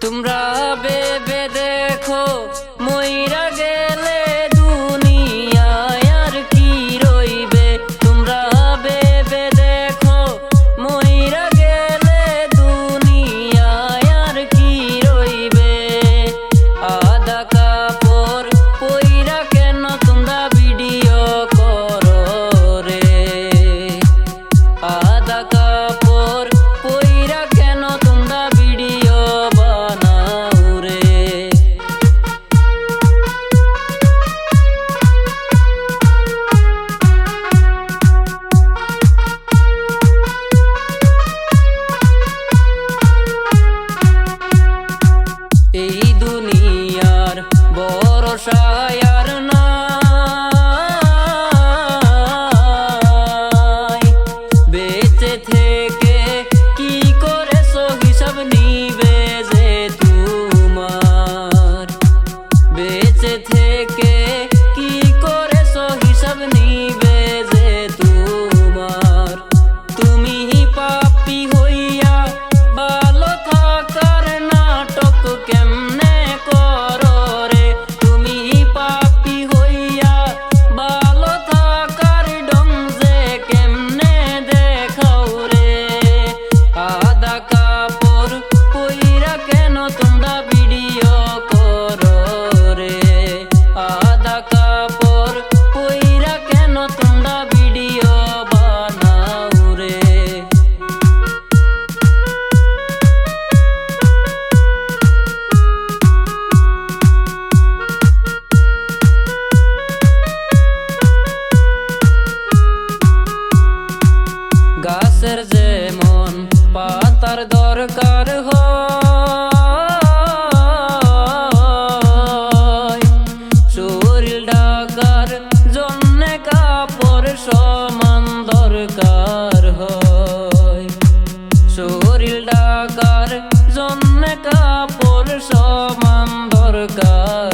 তোমরা ভেবে দেখো মইরা গেলে দুনিয়ায় আর কি রইবে। তোমরা ভেবে দেখো মইরা গেলে দুনিয়ায় আর কি রইবে। আধা কাপড় পইরা কেন তোমরা ভিডিও করো রে। আধা কাপড় পইরা কেন তোমরা ভিডিও বানাও রে। এই দুনিয়ার ভরসায় আর নাই। বেঁচে থেকে কি করেছো হিসাব নিবে যে তোমার। বেঁচে থেকে কি করেছো হিসাব নিবে যে তোমার। তুমি পাপী হইয়া ভালো থাকার নাটক কেমনে করো রে। তুমি পাপী হইয়া ভালো থাকার ঢং যে কেমনে দেখাও রে। আধা কাপড় পইরা কেন তোমরা ভিডিও করো রে। আধা কাপড় পইরা কেন তোমরা ভিডিও বানাও রে। গাছের যেমন পাতার দরকার হয়, শরীর ঢাকার জন্যে কাপড় সমান দরকার হয়। শরীর ঢাকার জন্যে কাপড় সমান দরকার